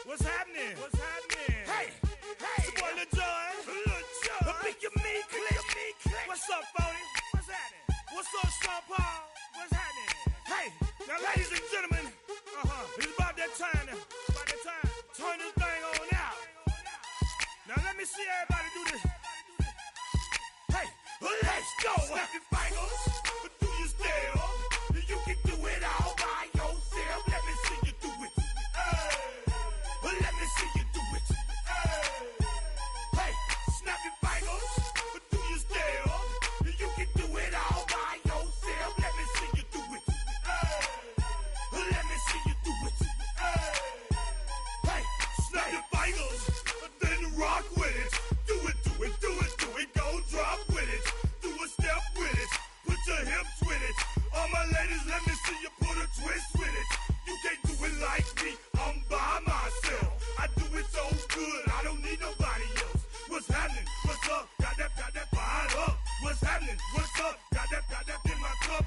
What's happening? What's happening? Hey, hey, it's your boy Lil John. A big your mean click. What's up, Phony? What's happening? What's up, Sean Paul? What's happening? Hey, now, ladies and gentlemen, it's about that time now. About that time. Turn this thing on out. Now let me see everybody do this. Hey, let's go. Snap your fingers, but do you still? You can do it all by yourself. Let me see you do it. Let me see you do it. Hey, snap your fingers, but do you still? You can do it all by yourself. Let me see you do it. Let me see you do it. Hey, snap your fingers, then rock with it. Do it, do it, do it, do it. Go drop with it. Do a step with it. Put your hips with it. All my ladies, let me see you put a twist with it. You can't do it like me. I'm by myself. I do it so good. I don't need nobody else. What's happening? What's up? Got that fired up. What's happening? What's up? Got that in my cup.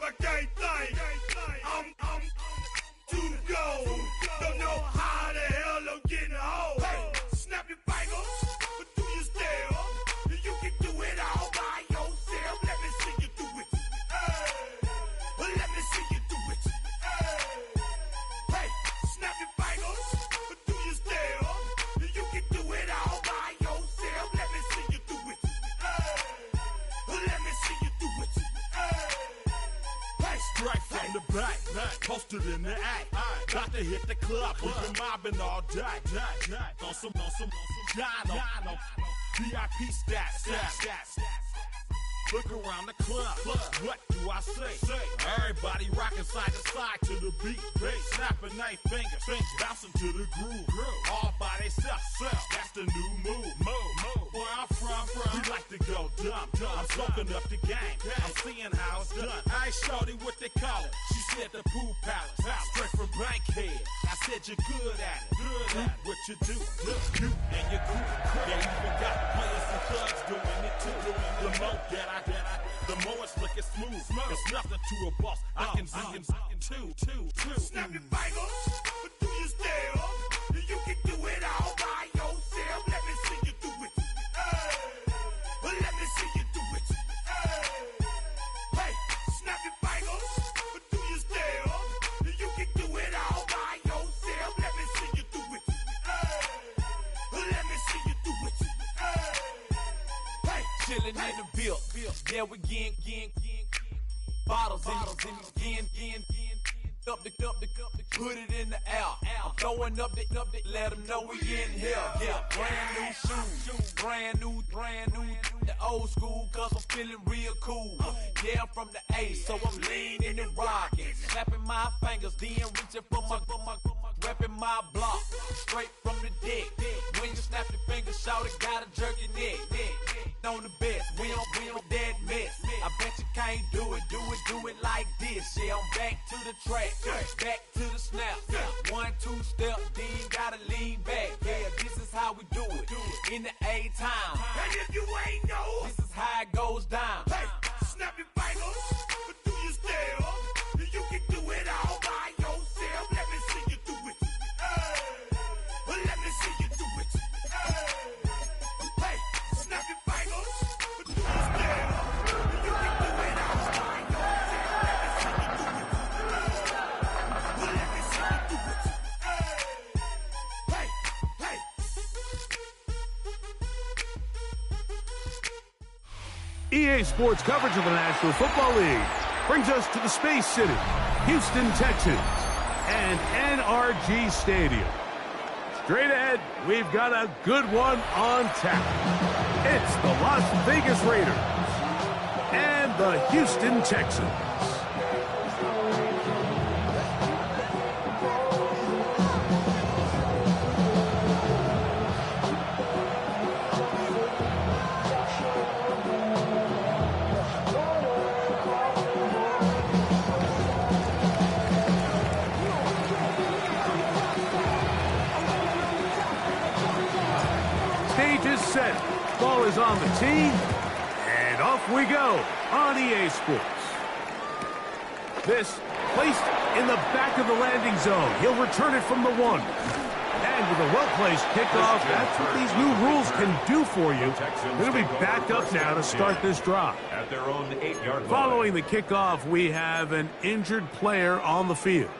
I can't think. I'm too go. Don't know how the hell I'm getting home. Hey, snap your fingers, but do you still? You can do it all by yourself. Let me see you do it. Let me see you do it. Hey, snap your fingers, but do you still? You can do it all by yourself. Let me see you do it. Let me see you do it. Hey, Straight from the back, posted in the act. Got to hit the club, we've been mobbing all day. On some Dino, VIP stats. Look around the club, what do I say? Everybody rocking side to side to the beat. Snapping their fingers, bouncing to the groove. All by themselves, that's the new move. Where I'm from, we like to go dumb. I'm soaking up the game, I'm seeing how it's done. I ain't shorty what they call it. She said the pool palace, straight from Burkhead. I said you're good at it. What you do, you and your crew. They even got players and thugs doing it too. The more it's looking smooth. It's nothing to a boss. I can see him too. snap your fingers, but do you still? You can do it all by yourself. Let me see you do it. Let me see you do it. Hey, snap your fingers, but do you still? You can do it all by yourself. Let me see you do it. Let me see you do it. Hey, Chillin' in the bill. Yeah, we again. Bottles in up the put it in the air. I'm throwing up the, let them know we in here. Yeah, brand new shoes, brand new. The old school, cause I'm feeling real cool. Yeah, I'm from the A, so I'm leaning and rocking. Snapping my fingers, then reaching for my repping my block. Straight from the deck. When you snap your fingers, shout it, gotta jerk your neck. On the best, we don't dead mess. I bet you can't do it like this. Yeah, I'm back to the track, back to the snap. 1, 2 step, then gotta lean back. Yeah, this is how we do it in the A time. and if you ain't know, This is how it goes down. hey, snap your fingers, but do you still? You can do it all by yourself. Let me see you do it. Let me see you do it. Hey, snap your fingers, but do you still? You can do it all by yourself. Let me see you do it. Hey, hey. EA Sports coverage of the National Football League brings us to the Space City, Houston, Texas, and NRG Stadium. Straight ahead, we've got a good one on tap. It's the Las Vegas Raiders and the Houston Texans. Stage is set. Ball is on the tee. And off we go on EA Sports. This placed in the back of the landing zone. He'll return it from the 1. And with a well-placed kickoff, that's what these new rules can do for you. It'll be backed up now to start this drive. At their own 8-yard line. Following the kickoff, we have an injured player on the field.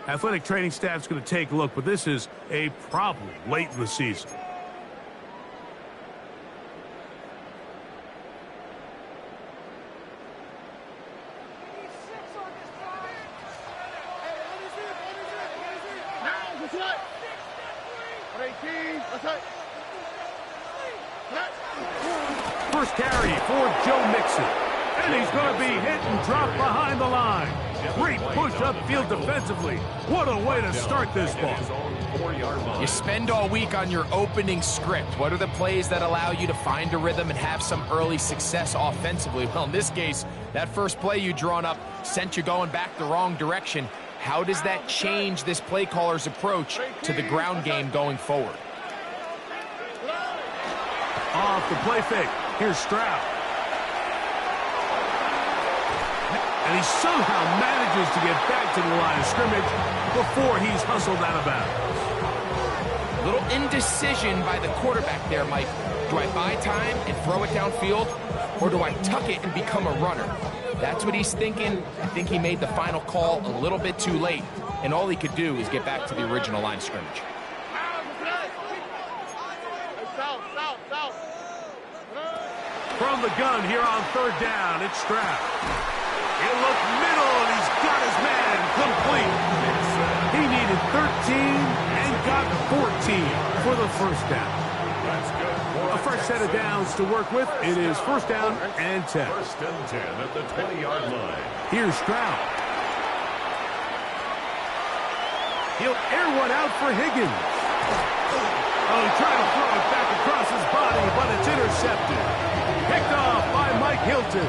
Athletic training staff's going to take a look, but this is a problem late in the season. First carry for Joe Mixon. And he's going to be hit and dropped behind the line. Great push upfield defensively. What a way to start this ball. You spend all week on your opening script. What are the plays that allow you to find a rhythm and have some early success offensively? Well, in this case, that first play you drawn up sent you going back the wrong direction. How does that change this play caller's approach to the ground game going forward? Off the play fake. Here's Stroud. And he somehow manages to get back to the line of scrimmage before he's hustled out of bounds. A little indecision by the quarterback there, Mike. Do I buy time and throw it downfield, or do I tuck it and become a runner? That's what he's thinking. I think he made the final call a little bit too late, and all he could do is get back to the original line of scrimmage. From the gun here on third down, it's Stroud. He'll look middle, and he's got his man complete. He needed 13 and got 14 for the first down. A fresh set of downs to work with. It is first down and 10. First and 10 at the 20-yard line. Here's Stroud. He'll air one out for Higgins. Oh, he tried to throw it back across his body, but it's intercepted. Picked off by Mike Hilton.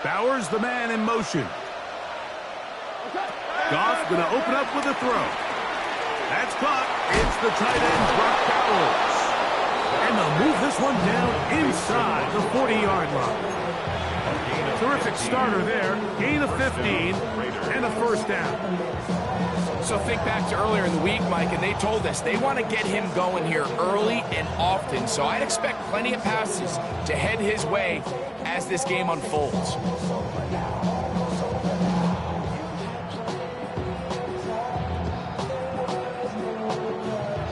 Bowers, the man in motion. Goff going to open up with a throw. That's caught. It's the tight end, Brock Bowers. And they'll move this one down inside the 40-yard line. Terrific starter there. Gain of 15 and a first down. So think back to earlier in the week, Mike, and they told us they want to get him going here early and often. So I'd expect plenty of passes to head his way as this game unfolds.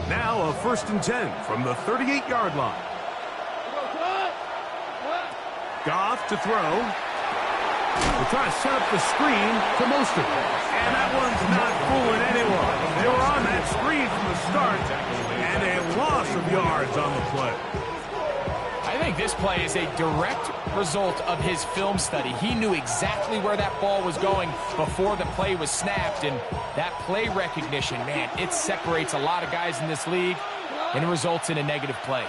Now a first and 10 from the 38-yard line. Goff to throw. We'll try to set up the screen to Mostert. And that one's not fooling anyone. They were on that screen from the start, and a loss of yards on the play. I think this play is a direct result of his film study. He knew exactly where that ball was going before the play was snapped, and that play recognition, man, it separates a lot of guys in this league, and it results in a negative play.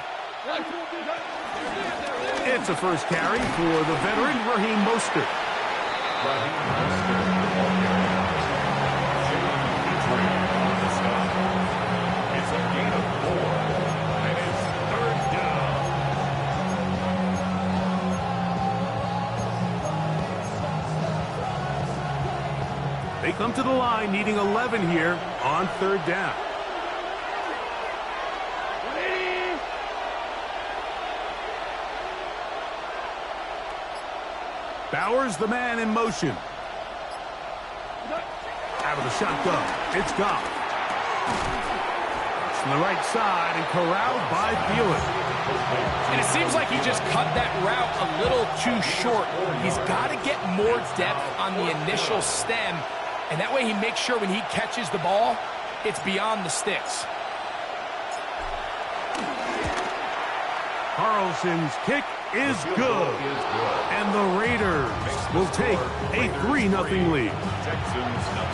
It's a first carry for the veteran, Raheem Mostert. It's a gain of 4, and it's third down. They come to the line needing 11 here on third down. Bowers, the man in motion. Out of the shotgun, it's Goff. It's from the right side and corralled by Thielen. And it seems like he just cut that route a little too short. He's got to get more depth on the initial stem, and that way he makes sure when he catches the ball, it's beyond the sticks. Carlson's kick is good. And the Raiders will take a 3-0 lead.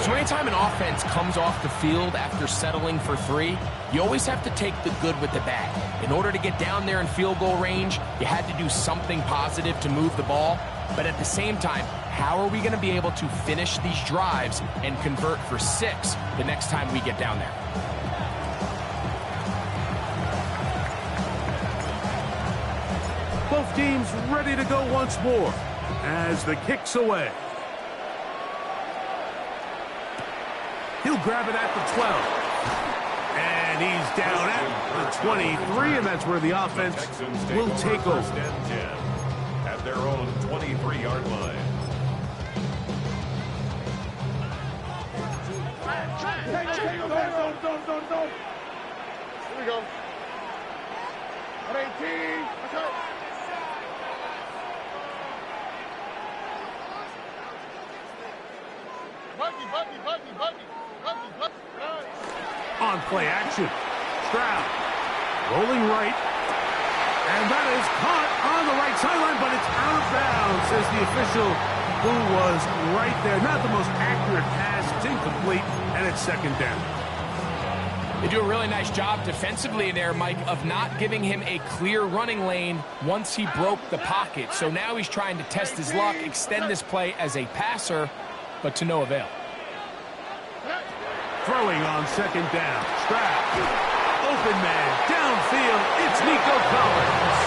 So anytime an offense comes off the field after settling for 3, you always have to take the good with the bad. In order to get down there in field goal range, you had to do something positive to move the ball. But at the same time, how are we going to be able to finish these drives and convert for 6 the next time we get down there? Both teams ready to go once more as the kick's away. He'll grab it at the 12. And he's down at the 23, and that's where the offense will take over. First and 10 at their own 23-yard line. Here we go. 18. On play action, Stroud rolling right, and that is caught on the right sideline, but it's out of bounds, says the official who was right there. Not the most accurate pass, it's incomplete, and it's second down. They do a really nice job defensively there, Mike, of not giving him a clear running lane once he broke the pocket. So now he's trying to test his luck, extend this play as a passer, but to no avail. Throwing on second down, Stroud, open man, downfield, it's Nico Collins.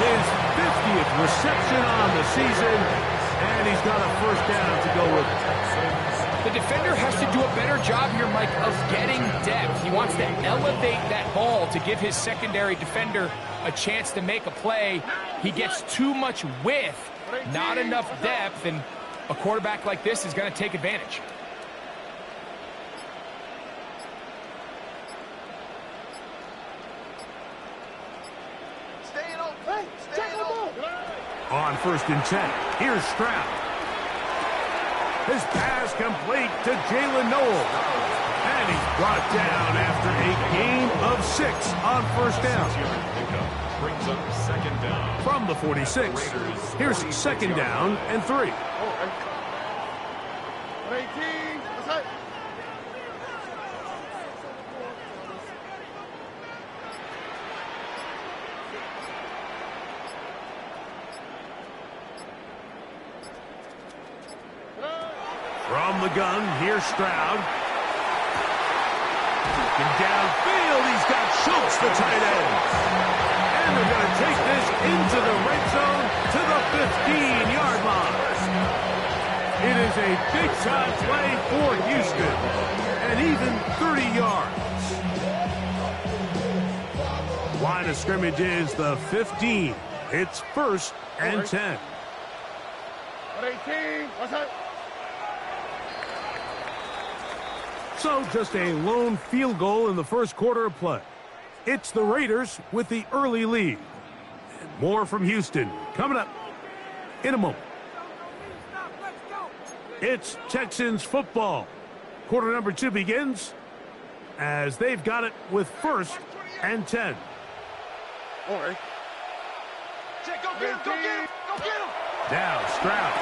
His 50th reception on the season, and he's got a first down to go with it. The defender has to do a better job here, Mike, of getting depth. He wants to elevate that ball to give his secondary defender a chance to make a play. He gets too much width, not enough depth, and a quarterback like this is going to take advantage. On first and 10, here's Stroud. His pass complete to Jalen Noel. And he's brought down after a gain of 6 on first down. Brings up second down. From the 46, here's second down and 3. 18. Let's go. From the gun, here's Stroud. And downfield, he's got Schultz, the tight end. And they're going to take this into the red zone to the 15-yard line. It is a big-time play for Houston. And even 30 yards. Line of scrimmage is the 15. It's first and 10. 18. What's that? So just a lone field goal in the first quarter of play. It's the Raiders with the early lead. And more from Houston coming up in a moment. It's Texans football. Quarter number 2 begins as they've got it with first and 10. All right. Check, go get him, go get him, go get him. Now Stroud.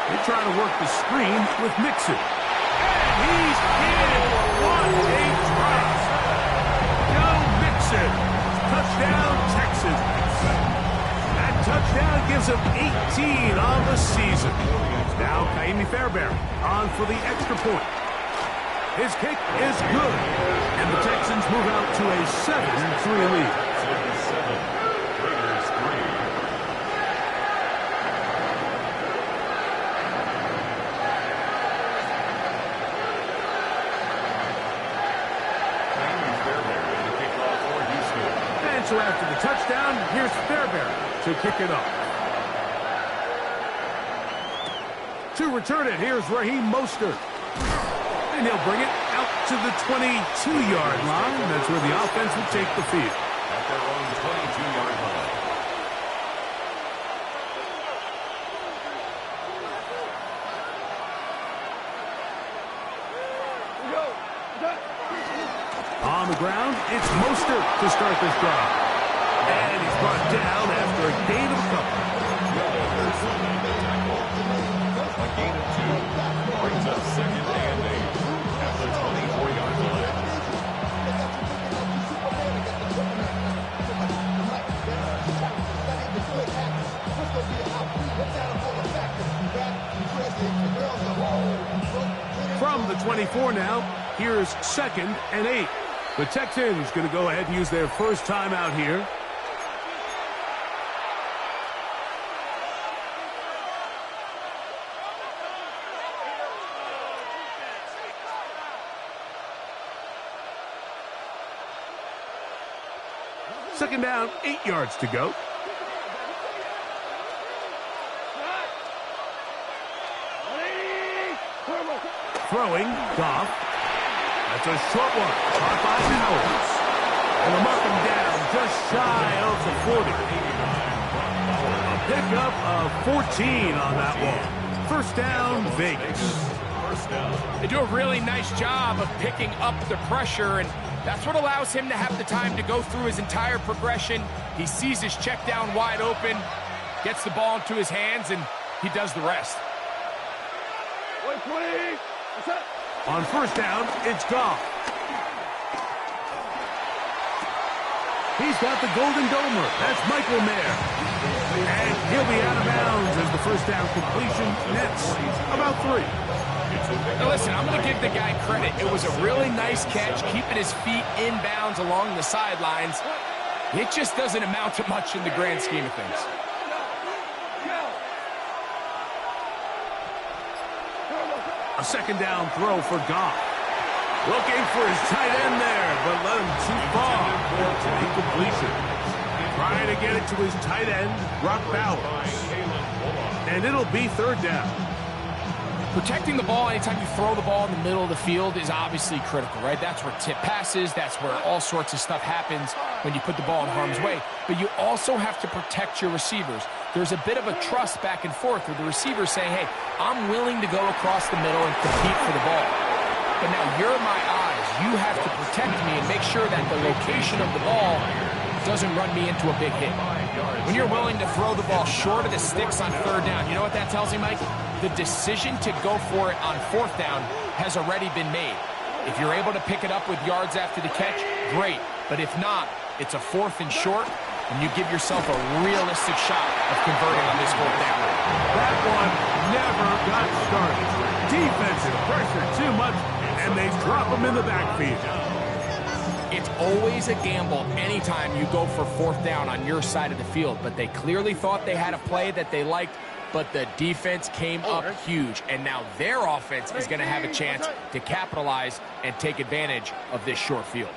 They're trying to work the screen with Mixon. And he's in. What a drop. Joe Mixon. Touchdown, Texans. That touchdown gives him 18 on the season. Now Kaimi Fairbairn on for the extra point. His kick is good. And the Texans move out to a 7-3 lead. So after the touchdown, here's Fairbairn to kick it off. To return it, here's Raheem Mostert. And he'll bring it out to the 22-yard line. That's where the offense will take the field. At their own 22-yard line. On the ground, it's Mostert to start this drive. And he's brought down after a gain of a couple. A gain of 2 brings up 2nd and 8 at the 24-yard line. From the 24 now, here's 2nd and 8. The Texans going to go ahead and use their first timeout here. Second down, 8 yards to go. Throwing, Goff. That's a short one. Caught by Howard. And they'll mark him down just shy of the 40. A pickup of 14 on that one. First down, Vegas. They do a really nice job of picking up the pressure, and that's what allows him to have the time to go through his entire progression. He sees his check down wide open, gets the ball into his hands, and he does the rest. On first down, it's Goff. He's got the Golden Domer. That's Michael Mayer. And he'll be out of bounds as the first down completion nets about 3. Now listen, I'm going to give the guy credit. It was a really nice catch, keeping his feet in bounds along the sidelines. It just doesn't amount to much in the grand scheme of things. A second down throw for Goff. Looking for his tight end there, but let him too far for incompletion. Trying to get it to his tight end, Brock Bowers. And it'll be third down. Protecting the ball anytime you throw the ball in the middle of the field is obviously critical, right? That's where tip passes, that's where all sorts of stuff happens when you put the ball in harm's way. But you also have to protect your receivers. There's a bit of a trust back and forth with the receivers saying, hey, I'm willing to go across the middle and compete for the ball. But now you're my eyes. You have to protect me and make sure that the location of the ball doesn't run me into a big hit. When you're willing to throw the ball short of the sticks on third down, you know what that tells me, Mike? The decision to go for it on fourth down has already been made. If you're able to pick it up with yards after the catch, great. But if not, it's a 4th and short, and you give yourself a realistic shot of converting on this fourth down. That one never got started. Defensive pressure too much, and they drop him in the backfield. It's always a gamble anytime you go for fourth down on your side of the field, but they clearly thought they had a play that they liked, but the defense came up huge, and now their offense is going to have a chance to capitalize and take advantage of this short field.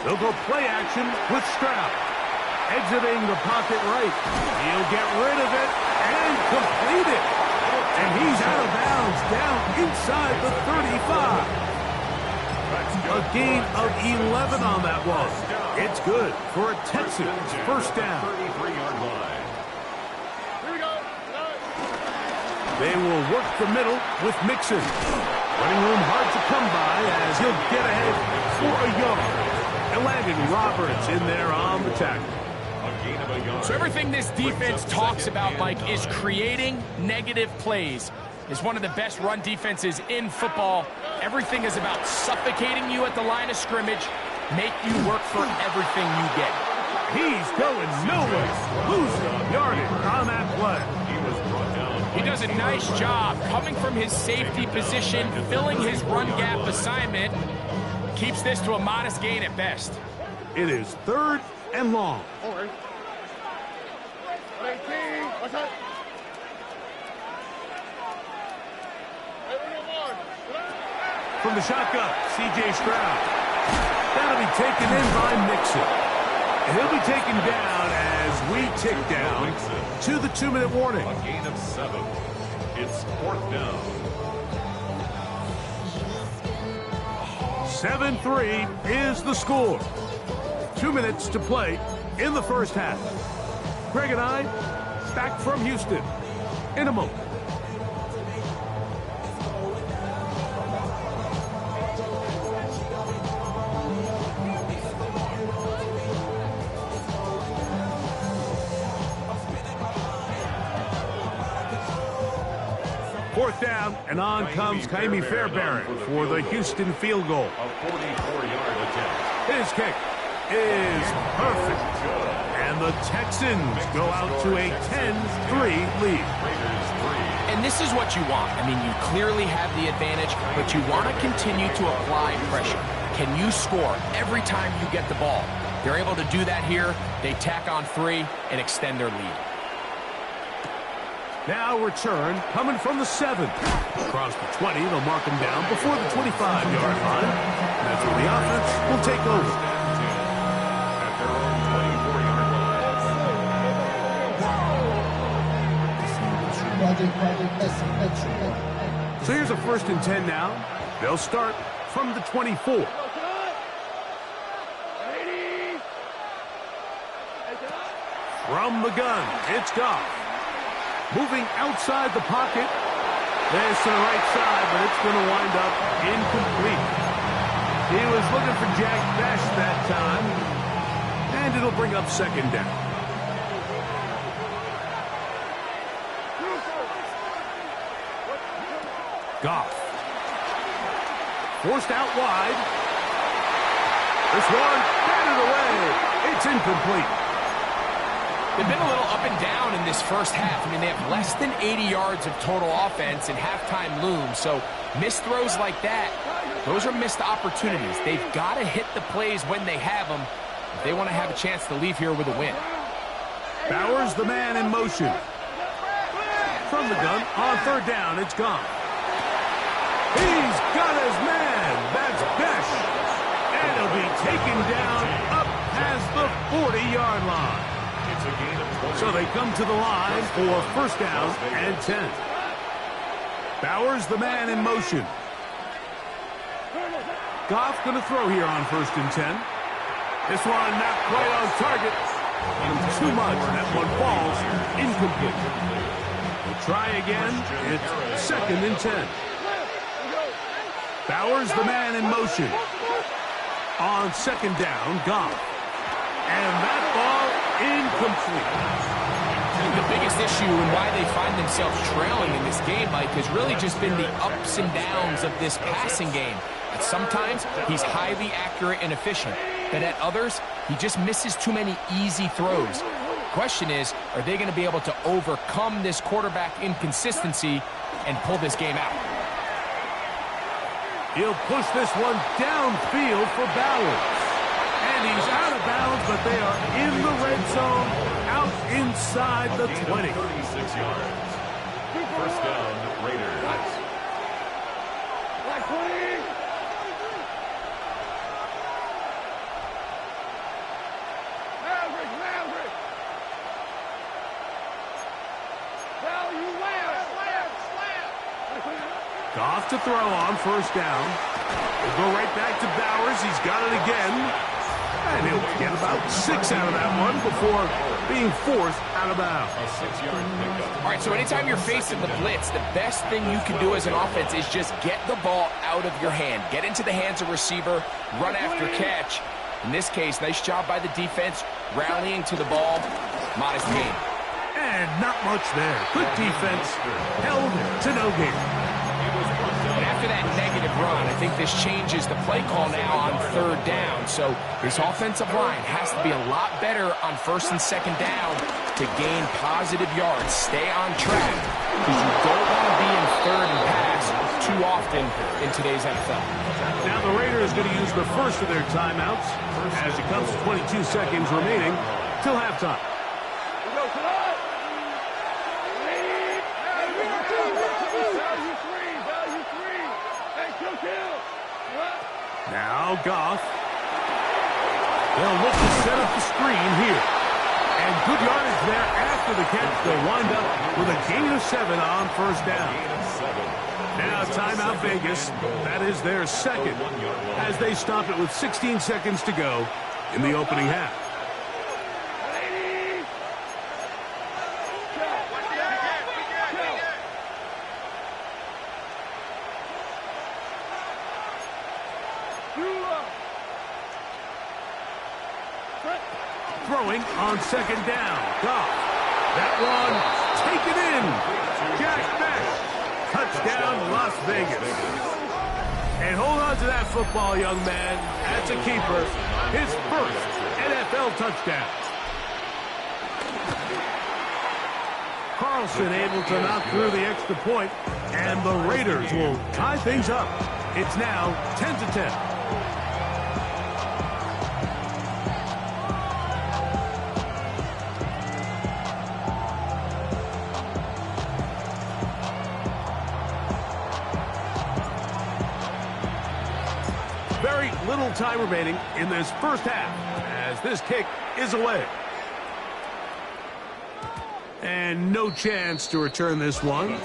They'll go play action with Stroud. Exiting the pocket right. He'll get rid of it and complete it. And he's out of bounds down inside the 35. A gain of 11 on that one. It's good for a Texans first down. They will work the middle with Mixon. Running room hard to come by as he'll get ahead for a yard. And Landon Roberts in there on the tackle. So everything this defense talks about, Mike, is creating negative plays. Is one of the best run defenses in football. Everything is about suffocating you at the line of scrimmage, make you work for everything you get. He's going nowhere. Losing yardage on that play. He does a nice job coming from his safety position, filling his run gap assignment. Keeps this to a modest gain at best. It is 3rd and long. From the shotgun, C.J. Stroud. That'll be taken in by Mixon. And he'll be taken down as we tick down to the 2-minute warning. A gain of 7. It's 4th down. 7-3 is the score. 2 minutes to play in the first half. Greg and I, back from Houston in a moment. 4th down, and on comes Kaimi Fairbairn for the Houston field goal. A 44-yard attempt. His kick is perfect. And the Texans go out to a 10-3 lead. And this is what you want. I mean, you clearly have the advantage, but you want to continue to apply pressure. Can you score every time you get the ball? They're able to do that here. They tack on 3 and extend their lead. Now return coming from the 7. Across the 20, they'll mark him down before the 25-yard line. And that's where the offense will take over. At their own 24-yard line. So here's a 1st and 10 now. They'll start from the 24. From the gun, it's Goff. Moving outside the pocket. There's to the right side, but it's going to wind up incomplete. He was looking for Jack Best that time, and it'll bring up 2nd down. Goff. Forced out wide. This one, batted away. It's incomplete. They've been a little up and down in this first half. I mean, they have less than 80 yards of total offense and halftime looms. So missed throws like that, those are missed opportunities. They've got to hit the plays when they have them if they want to have a chance to leave here with a win. Bowers, the man in motion. From the gun, on 3rd down, it's gone. He's got his man. That's Besh. And he'll be taken down up past the 40-yard line. So they come to the line for 1st down and 10. Bowers, the man in motion. Goff going to throw here on 1st and 10. This one not quite on target. Too much. That one falls incomplete. We'll try again. It's 2nd and 10. Bowers, the man in motion. On 2nd down, Goff. And that ball incomplete. The biggest issue and why they find themselves trailing in this game, Mike, has really just been the ups and downs of this passing game. At sometimes, he's highly accurate and efficient. But at others, he just misses too many easy throws. The question is, are they going to be able to overcome this quarterback inconsistency and pull this game out? He'll push this one downfield for Bowers. And he's out of bounds, but they are in the red zone, out inside the 20. 36 yards. 1st down, Raiders. Goff to throw on 1st down. We'll go right back to Bowers. He's got it again. And he'll get about 6 out of that one before being forced out of bounds. A 6-yard pickup. All right, so anytime you're facing the blitz, the best thing you can do as an offense is just get the ball out of your hand. Get into the hands of receiver, run after catch. In this case, nice job by the defense, rallying to the ball. Modest gain. And not much there. Good defense. Held to no gain. And after that negative run, I think this changes the play call now on 3rd down. So this offensive line has to be a lot better on 1st and 2nd down to gain positive yards. Stay on track because you don't want to be in 3rd and pass too often in today's NFL. Now the Raiders going to use the first of their timeouts as it comes to 22 seconds remaining till halftime. Now Goff. They'll look to set up the screen here. And good yardage there after the catch. They'll wind up with a gain of 7 on 1st down. Now timeout Vegas. That is their 2nd as they stop it with 16 seconds to go in the opening half. Throwing on 2nd down. Goff. That one taken in. Jack Beck. Las Vegas. And hold on to that football, young man. That's a keeper. His first NFL touchdown. Carlson able to knock through the extra point, and the Raiders will tie things up. It's now 10-10. Very little time remaining in this first half as this kick is away. And no chance to return this one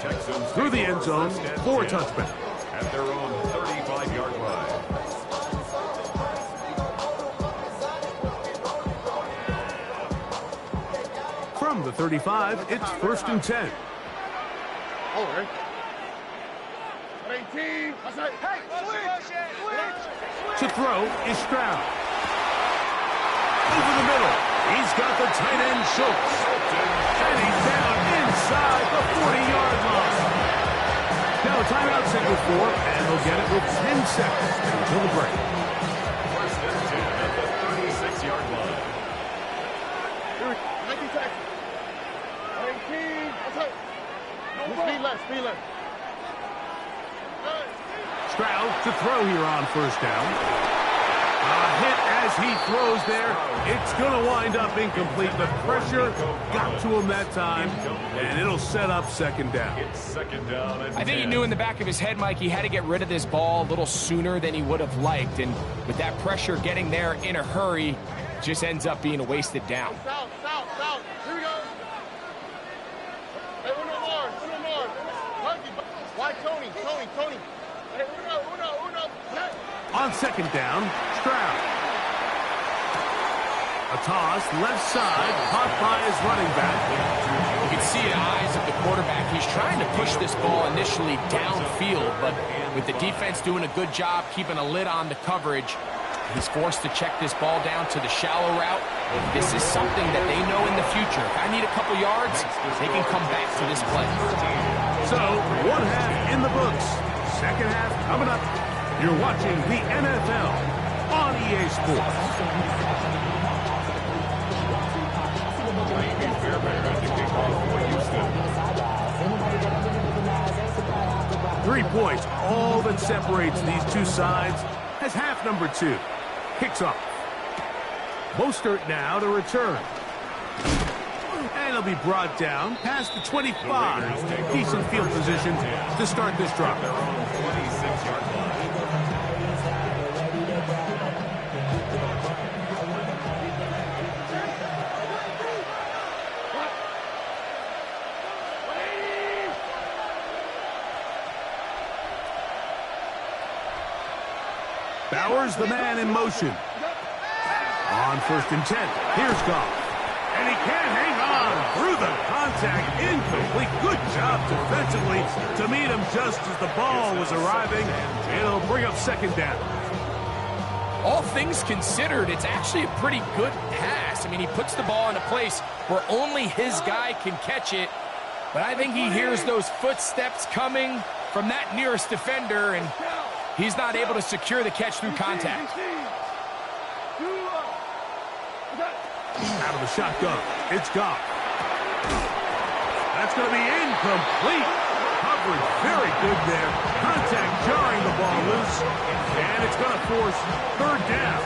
through the end zone for a touchback. At their own 35-yard line. From the 35, it's 1st and 10. Over. 18. Hey, switch. To throw is Stroud. Over the middle. He's got the tight end Schultz. And he's down inside the 40-yard line. Now a timeout signal for, and they'll get it with 10 seconds until the break. 1st and 10 at the 36-yard line. 19 seconds. 18. Speed left. Stroud to throw here on 1st down. A hit as he throws there. It's going to wind up incomplete. The pressure got to him that time, and it'll set up 2nd down. It's 2nd down and I think he 10. knew in the back of his head, Mike, he had to get rid of this ball a little sooner than he would have liked. And with that pressure getting there in a hurry, just ends up being a wasted down. South. Here we go. Hey, uno more. Why Tony? Hey, uno. On 2nd down, Stroud. A toss, left side, caught by his running back. You can see in the eyes of the quarterback, he's trying to push this ball initially downfield, but with the defense doing a good job keeping a lid on the coverage, he's forced to check this ball down to the shallow route. This is something that they know in the future. If I need a couple yards, they can come back to this play. So, 1 half in the books. 2nd half coming up. You're watching the NFL on EA Sports. 3 points, all that separates these two sides, as half number 2 kicks off. Mostert now to return. And he'll be brought down past the 25. Decent field position to start this drive. 26-yard line. Bowers, the man in motion. On 1st and 10, here's Goff. And he can't hang on through the contact. Incomplete. Good job defensively to meet him just as the ball was arriving. It'll bring up 2nd down. All things considered, it's actually a pretty good pass. I mean, he puts the ball in a place where only his guy can catch it. But I think he hears those footsteps coming from that nearest defender, and he's not able to secure the catch through contact. Out of the shotgun, it's Goff. That's going to be incomplete. Coverage very good there. Contact jarring the ball loose. And it's going to force 3rd down.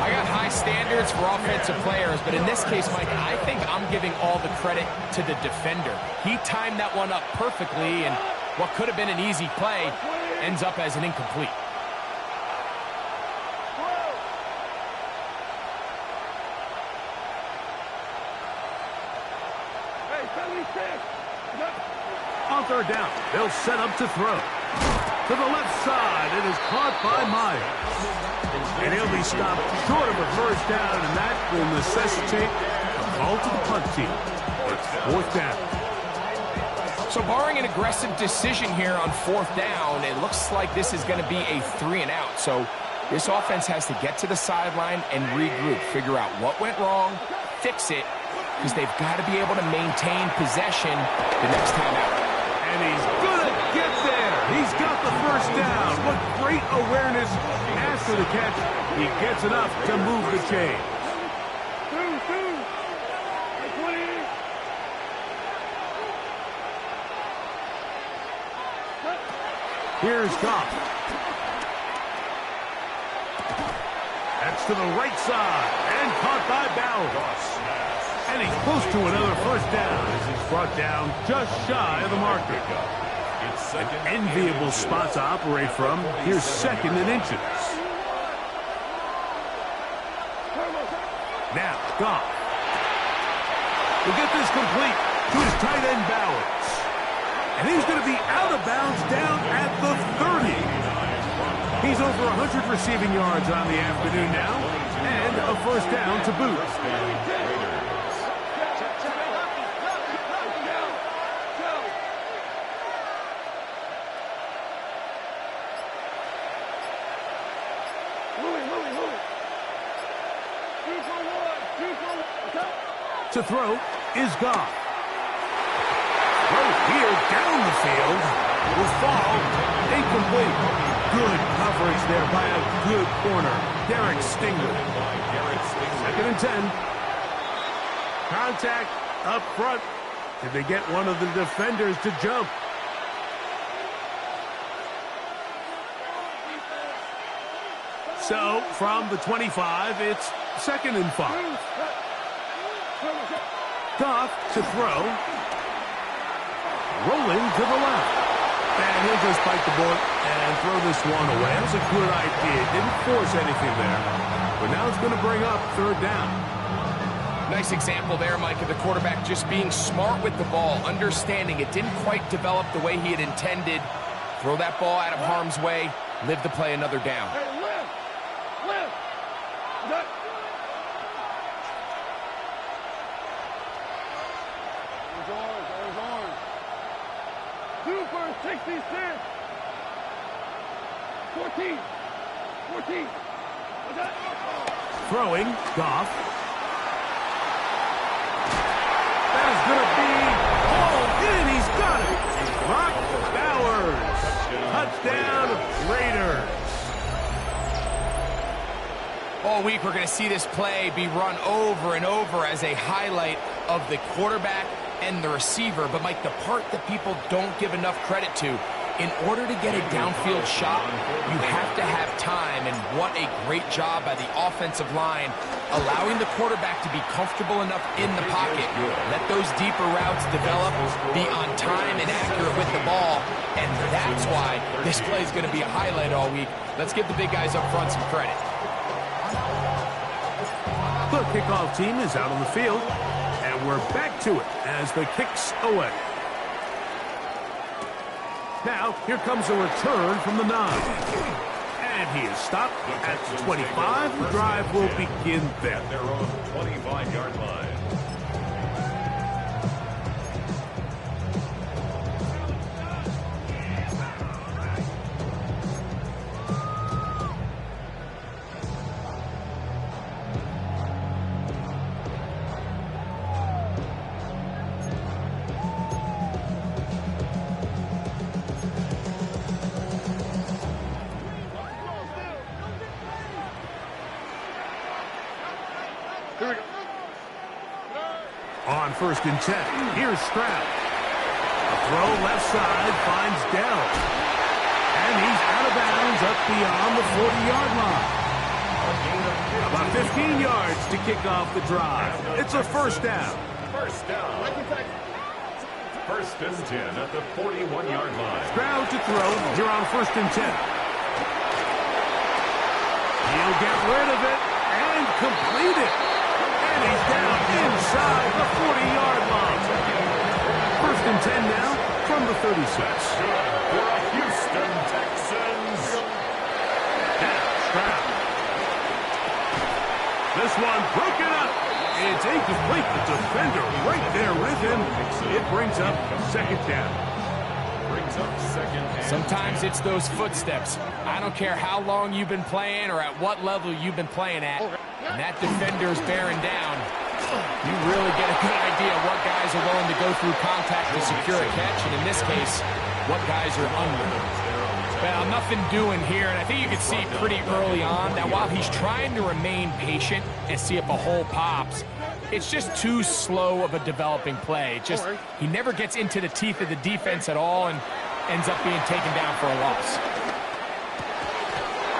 I got high standards for offensive players, but in this case, Mike, I think I'm giving all the credit to the defender. He timed that one up perfectly, and what could have been an easy play ends up as an incomplete. On 3rd down, they'll set up to throw. To the left side, it is caught by Myers. And he'll be stopped short of a 1st down, and that will necessitate a call to the punt team. It's 4th down. So barring an aggressive decision here on 4th down, it looks like this is going to be a 3 and out. So this offense has to get to the sideline and regroup, figure out what went wrong, fix it, because they've got to be able to maintain possession the next time out. And he's going to get He's got the first down. What great awareness after the catch. He gets enough to move the chain. Here's Goff. That's to the right side and caught by Bowers. And he's close to another first down as he's brought down just shy of the marker. An enviable spot to operate from. Here's second and inches. Now, Goff. We'll get this complete to his tight end Bowers. And he's going to be out of bounds down at the 30. He's over 100 receiving yards on the afternoon now. And a first down to boot. To throw is Goff. Throw here down the field. Will fall incomplete. Good coverage there by a good corner. Derek Stingley. Second and 10. Contact up front. Did they get one of the defenders to jump? So, from the 25, it's second and 5. Goff to throw. Rolling to the left. And he'll just bite the bullet and throw this one away. That was a good idea. Didn't force anything there. But now it's going to bring up third down. Nice example there, Mike, of the quarterback just being smart with the ball, understanding it didn't quite develop the way he had intended. Throw that ball out of harm's way, live to play another down. Hey, lift! There's orange. 2 for 66. 14. Throwing, Goff. That is going to be hauled in. He's got it. Brock Bowers. Touchdown, Raiders. All week we're going to see this play be run over and over as a highlight of the quarterback and the receiver. But, Mike, the part that people don't give enough credit to, in order to get a downfield shot, you have to have time. And what a great job by the offensive line, allowing the quarterback to be comfortable enough in the pocket. Let those deeper routes develop, be on time and accurate with the ball. And that's why this play is going to be a highlight all week. Let's give the big guys up front some credit. The kickoff team is out on the field, and we're back to it as the kick's away. Now, here comes a return from the 9. And he is stopped at the 25. The drive will begin there. At their own 25-yard line. On first and 10, here's Stroud. A throw left side finds Dell. And he's out of bounds up beyond the 40-yard line. About 15 yards to kick off the drive. It's a first down. First down. First and 10 at the 41-yard line. Stroud to throw here on first and 10. He'll get rid of it and complete it. And he's down inside the 40-yard line. First and 10 now from the 36. For Houston Texans. Now Stroud. This one broken up. It's incomplete. The defender right there with him. It brings up second down. Sometimes it's those footsteps. I don't care how long you've been playing or at what level you've been playing at. And that defender's bearing down. You really get a good idea of what guys are willing to go through contact to secure a catch. And in this case, what guys are under. Well, nothing doing here, and I think you can see pretty early on that while he's trying to remain patient and see if a hole pops, it's just too slow of a developing play. He never gets into the teeth of the defense at all and ends up being taken down for a loss.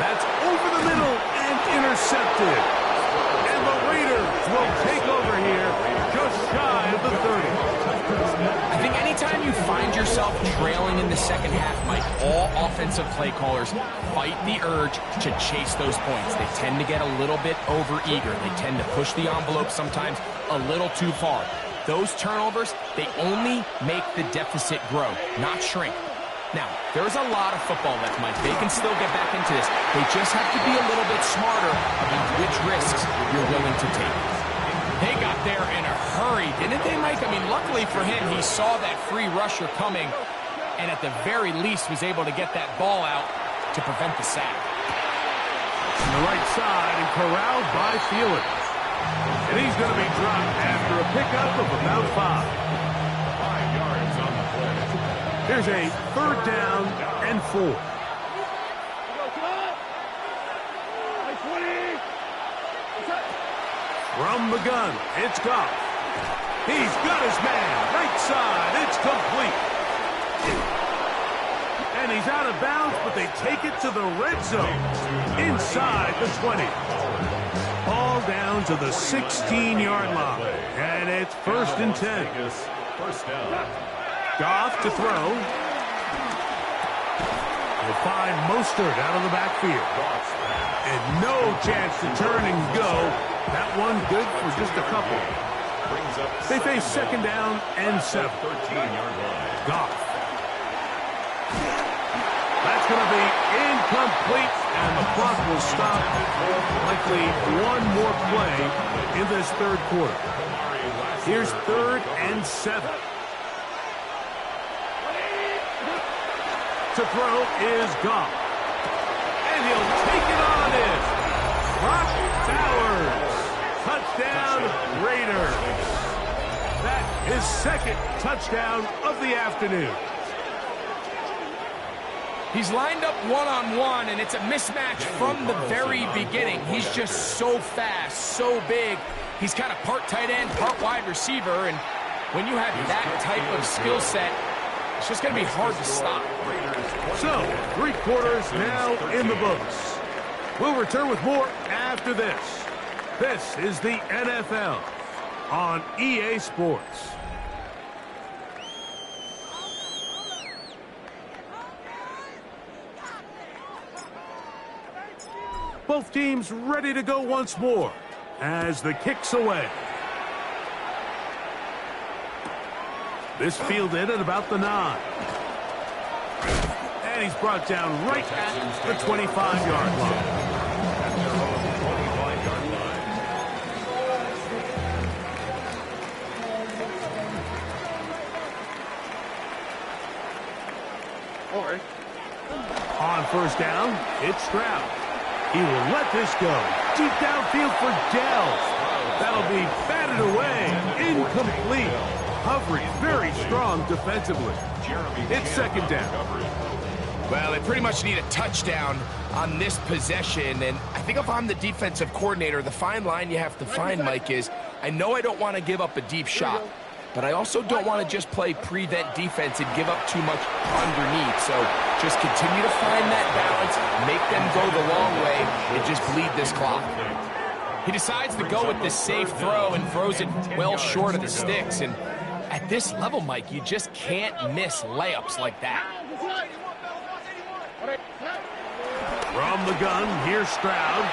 That's over the middle and intercepted. And the Raiders will take over here just shy of the 30. I think anytime you find yourself trailing in the second half, Mike, all offensive play callers fight the urge to chase those points. They tend to get a little bit overeager. They tend to push the envelope sometimes a little too far. Those turnovers, they only make the deficit grow, not shrink. Now, there's a lot of football left, Mike. They can still get back into this. They just have to be a little bit smarter about which risks you're willing to take. They got there in a hurry, didn't they, Mike? I mean, luckily for him, he saw that free rusher coming and at the very least was able to get that ball out to prevent the sack. On the right side and corralled by Felix. And he's going to be dropped after a pickup of about 5. 5 yards on the play. Here's a 3rd down and 4. From the gun, it's Goff. He's got his man. Right side, it's complete. And he's out of bounds, but they take it to the red zone. Inside the 20. Ball down to the 16-yard line. And it's 1st and 10. First down. Goff to throw. Will find Mostert out of the backfield. And no chance to turn and go. That one good for just a couple. They face 2nd down and 7. 13-yard line. Goff. That's going to be incomplete, and the clock will stop. Likely one more play in this 3rd quarter. Here's 3rd and 7. To throw is Goff. And he'll take it on in. Brock Bowers. Touchdown, Raiders. That is 2nd touchdown of the afternoon. He's lined up one-on-one, and it's a mismatch from the very beginning. He's just so fast, so big. He's kind of part tight end, part wide receiver, and when you have that type of skill set, it's just going to be hard to stop. So, 3 quarters now in the books. We'll return with more after this. This is the NFL on EA Sports. Both teams ready to go once more as the kick's away. This fielded at about the 9. And he's brought down right at the 25-yard line. On 1st down, it's Stroud. He will let this go. Deep downfield for Dell. That'll be batted away. Incomplete. Hovering very strong defensively. It's 2nd down. Well, they pretty much need a touchdown on this possession, and I think if I'm the defensive coordinator, the fine line you have to find, Mike, is I know I don't want to give up a deep shot, but I also don't want to just play prevent defense and give up too much underneath. So just continue to find that balance, make them go the long way, and just bleed this clock. He decides to go with this safe throw and throws it well short of the sticks. And at this level, Mike, you just can't miss layups like that. From the gun, here's Stroud.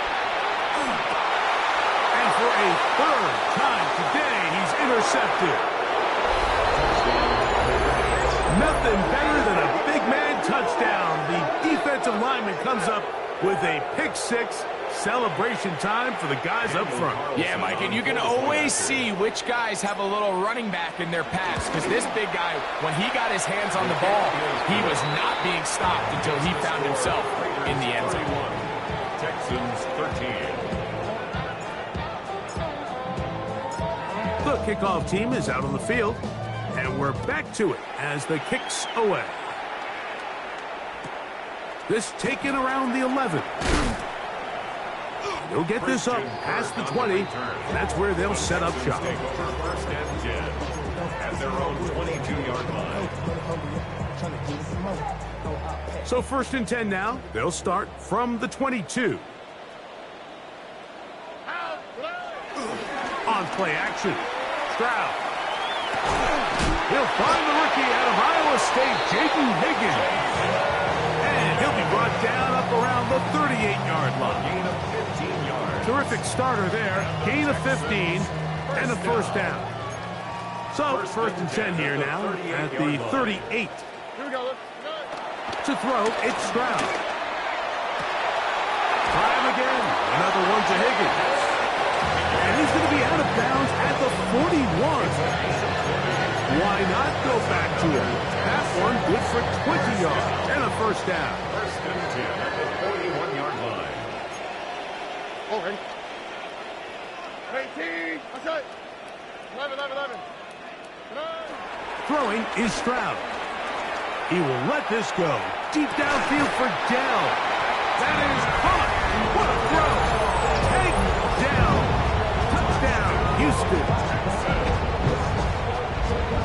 And for a 3rd time today, he's intercepted. Nothing better than a big man touchdown. The defensive lineman comes up with a pick-6. Celebration time for the guys up front. Yeah, Mike, and you can always see which guys have a little running back in their pass, because this big guy, when he got his hands on the ball, he was not being stopped until he found himself in the end zone. Texans 13. The kickoff team is out on the field, and we're back to it as the kick's away. This taken around the 11. They'll get this up past the 20. That's where they'll set up shop. Take over first and 10 at their own 22-yard line. So first and 10 now. They'll start from the 22. On play action. Stroud. He'll find the rookie out of Iowa State, Jaden Higgins. And he'll be brought down up around the 38-yard line. Gain of 15 yards. Terrific starter there. Gain of 15 and a first down. So first and 10 here now at the 38. Here we go. To throw, it's Stroud. Try him again. Another one to Higgins. And he's going to be out of bounds at the 41. Why not go back to him? That one good for 20 yards and a first down. First and 10 at the 41-yard line. Okay. 18. That's right. 11. Throwing is Stroud. He will let this go. Deep downfield for Dell. That is caught. What a throw. Taken down. Touchdown, Houston.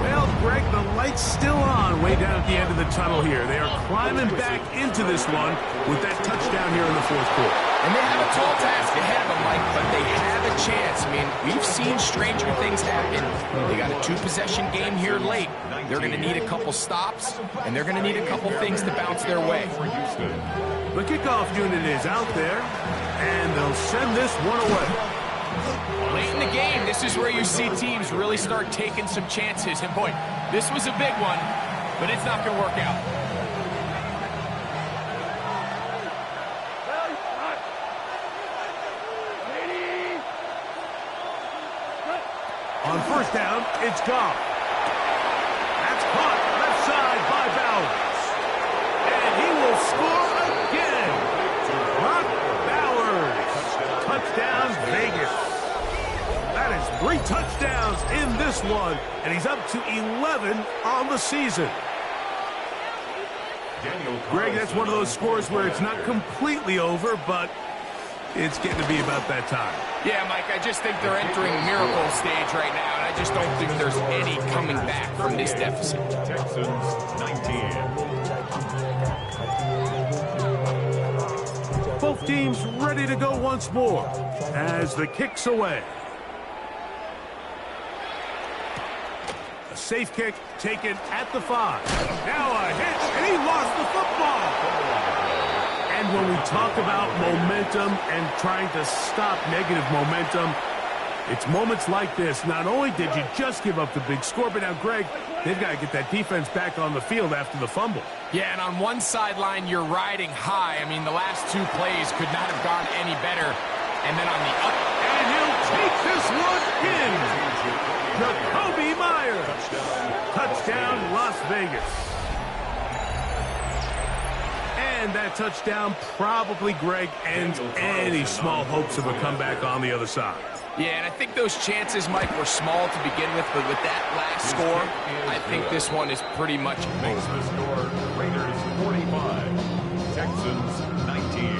Well, Greg, the light's still on way down at the end of the tunnel here. They are climbing back into this one with that touchdown here in the fourth quarter. And they have a tall task ahead of them, Mike, but they have a chance. I mean, we've seen stranger things happen. They got a two-possession game here late. They're going to need a couple stops, and they're going to need a couple things to bounce their way. The kickoff unit is out there, and they'll send this one away. Late in the game, this is where you see teams really start taking some chances. And boy, this was a big one, but it's not going to work out. On first down, it's Goff. That's caught left side by Bowers. And he will score again. Brock Bowers. Touchdown, Vegas. That is 3 touchdowns in this one, and he's up to 11 on the season. Greg, that's one of those scores where it's not completely over, but it's getting to be about that time. Yeah, Mike, I just think they're entering miracle stage right now, and I just don't think there's any coming back from this deficit. Texans 19. Both teams ready to go once more as the kick's away. A safe kick taken at the 5. Now a hitch, and he lost the football. And when we talk about momentum and trying to stop negative momentum, it's moments like this. Not only did you just give up the big score, but now, Greg, they've got to get that defense back on the field after the fumble. Yeah, and on one sideline, you're riding high. I mean, the last 2 plays could not have gone any better. And then on the up. And he'll take this one in. Jacoby Myers. Touchdown, Las Vegas. And that touchdown probably, Greg, ends any small hopes of a comeback on the other side. Yeah, and I think those chances, Mike, were small to begin with, but with that last score, I think this one is pretty much Makes the score Raiders 45, Texans 19.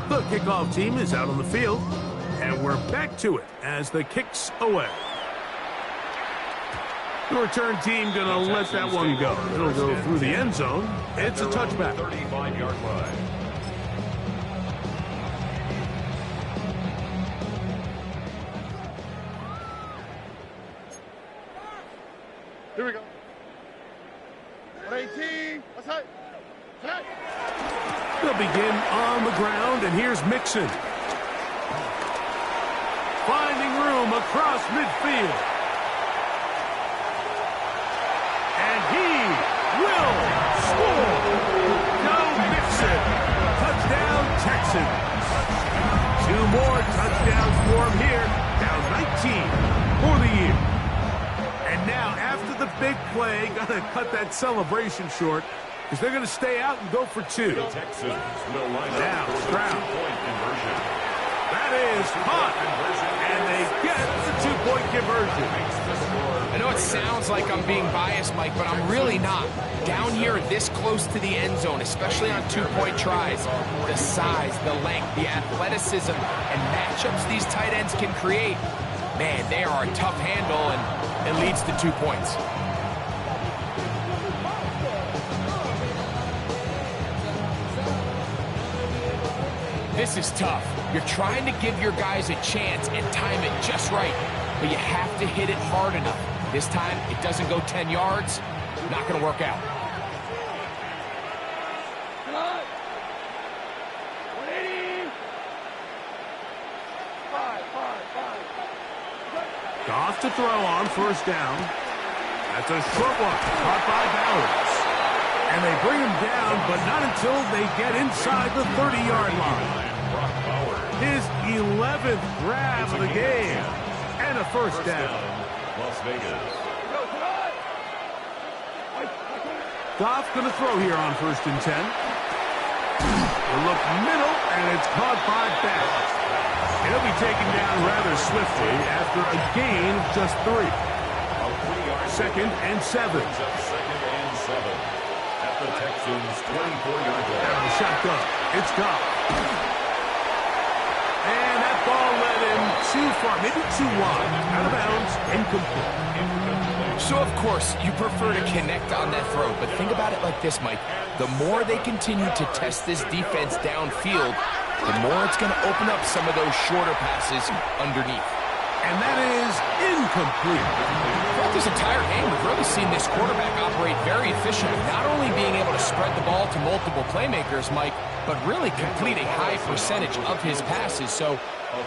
The kickoff team is out on the field, and we're back to it as the kick's away. The return team going to let that one go. It'll go through the end zone. It's a touchback. 35-yard line. Here we go. 18. That's right. They'll begin on the ground, and here's Mixon. Finding room across midfield. And he will score. Joe Mixon. Touchdown, Texans. 2 more touchdowns for him here. Down 19 for the year. And now, after the big play, got to cut that celebration short because they're going to stay out and go for 2. Texans will line Now, up for the Stroud. 2-point conversion. That is caught. And they get the 2-point conversion. Makes the score I know it sounds like I'm being biased, Mike, but I'm really not. Down here this close to the end zone, especially on two-point tries, the size, the length, the athleticism, and matchups these tight ends can create, man, they are a tough handle, and it leads to 2 points. This is tough. You're trying to give your guys a chance and time it just right, but you have to hit it hard enough. This time, it doesn't go 10 yards. Not going to work out. Goff to throw on first down. That's a short one, caught by Bowers. And they bring him down, but not until they get inside the 30-yard line. His 11th grab of the game. And a first down. Las Vegas. Goff going to throw here on 1st and 10. They look middle, and it's caught by Beck. He'll be taken down rather swiftly after a gain of just 3. 2nd and 7. Second and 7 at the Texans' 24-yard line. Down the shotgun. It's Goff. And that ball led him too far, maybe too wide. Out of bounds, incomplete. So, of course, you prefer to connect on that throw, but think about it like this, Mike. The more they continue to test this defense downfield, the more it's going to open up some of those shorter passes underneath. And that is incomplete. Throughout this entire game, we've really seen this quarterback operate very efficiently, not only being able to spread the ball to multiple playmakers, Mike, but really complete a high percentage of his passes. So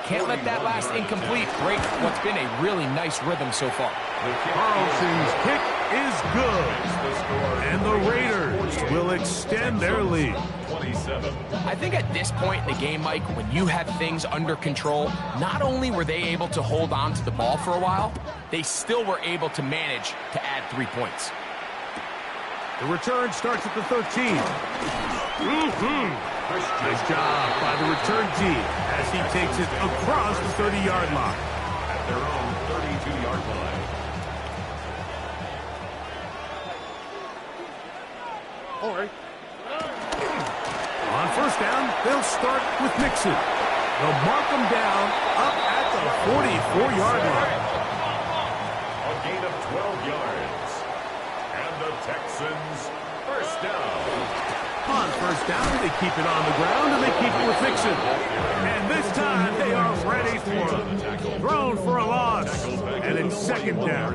can't let that last incomplete break what's been a really nice rhythm so far. Carlson's kick is good. And the Raiders will extend their lead. 27. I think at this point in the game, Mike, when you have things under control, not only were they able to hold on to the ball for a while, they still were able to manage to add 3 points. The return starts at the 13. Nice job by the return team as he takes it across the 30-yard line. At their own 32-yard line. All right. On first down, they'll start with Mixon. They'll mark him down up at the 44-yard line. A gain of 12 yards. And the Texans first down. On first down, they keep it on the ground, and they keep it with Mixon. And this time, they are ready for it. Thrown for a loss, and it's 2nd down.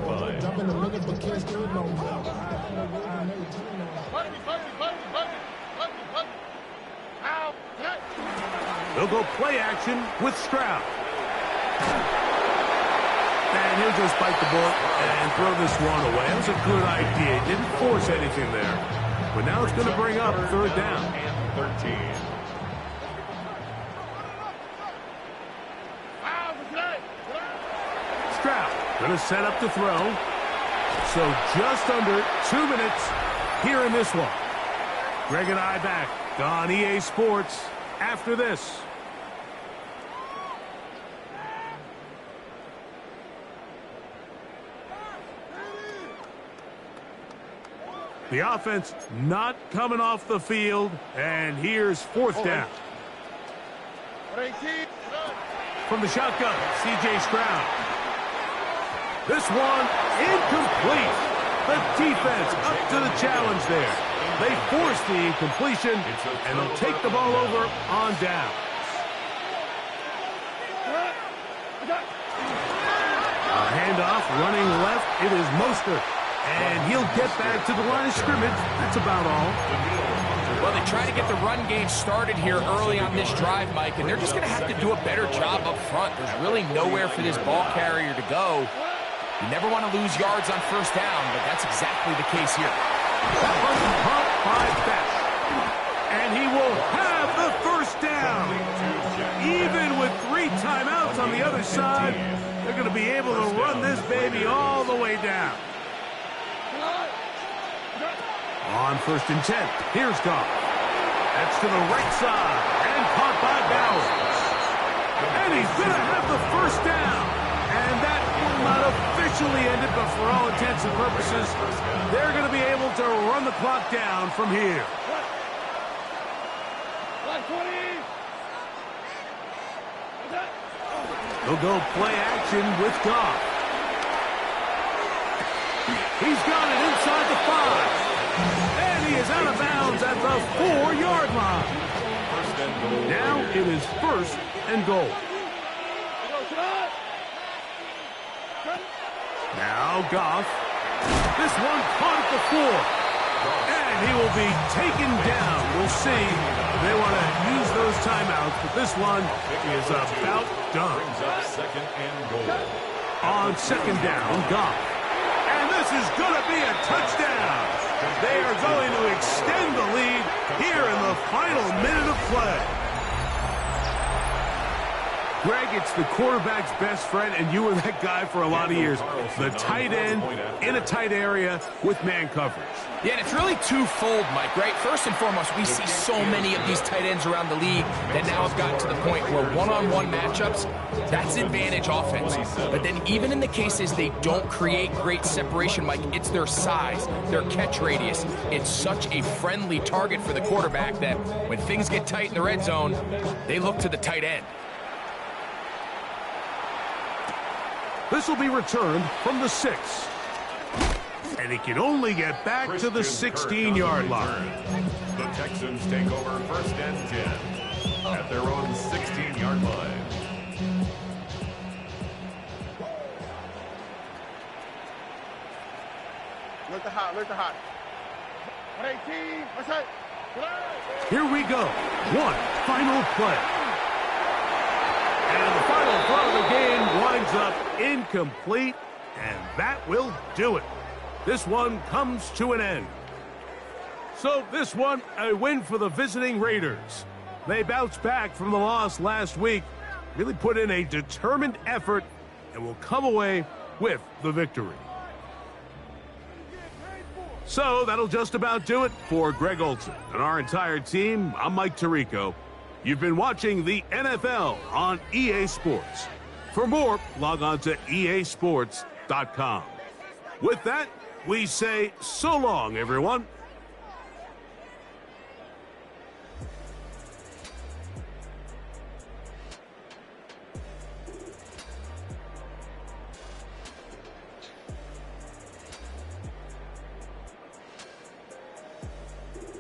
They'll go play action with Stroud. And he'll just bite the bullet and throw this one away. That was a good idea. Didn't force anything there. But now it's going to bring up 3rd down. And 13. Stroud going to set up the throw. So just under 2 minutes here in this one. Greg and I back on EA Sports after this. The offense not coming off the field, and here's 4th down. From the shotgun, C.J. Stroud. This one incomplete. The defense up to the challenge there. They force the incompletion, and they'll take the ball over on down. A handoff running left. It is Mostert. And he'll get back to the line of scrimmage. That's about all. Well, they try to get the run game started here early on this drive, Mike, and they're just going to have to do a better job up front. There's really nowhere for this ball carrier to go. You never want to lose yards on first down, but that's exactly the case here. That was pumped by Beck. And he will have the first down. Even with 3 timeouts on the other side, they're going to be able to run this baby all the way down. On 1st and 10, here's Goff. That's to the right side, and caught by Bowers. And he's going to have the first down. And that will not officially end it, but for all intents and purposes, they're going to be able to run the clock down from here. They'll go play action with Goff. He's got it inside the 5. And he is out of bounds at the 4-yard line. Now it is 1st and goal. Now Goff. This one caught at the 4. And he will be taken down. We'll see. They want to use those timeouts, but this one is about done. Second and goal. On 2nd down, Goff. And this is going to be a touchdown. They are going to extend the lead here in the final minute of play. Greg, it's the quarterback's best friend, and you were that guy for a lot of years. The tight end in a tight area with man coverage. Yeah, and it's really twofold, Mike, right? First and foremost, we see so many of these tight ends around the league that now have gotten to the point where one-on-one matchups, that's advantage offense. But then even in the cases they don't create great separation, Mike, it's their size, their catch radius. It's such a friendly target for the quarterback that when things get tight in the red zone, they look to the tight end. This will be returned from the 6. And he can only get back to the 16-yard line. The Texans take over 1st and 10 at their own 16-yard line. Look the hot, look the hot. 118, what's that? Here we go. One final play. And the final throw of the game winds up incomplete, and that will do it. This one comes to an end. So this one, a win for the visiting Raiders. They bounced back from the loss last week, really put in a determined effort, and will come away with the victory. So that'll just about do it for Greg Olson and our entire team. I'm Mike Tirico. You've been watching the NFL on EA Sports. For more, log on to easports.com. With that, we say so long, everyone.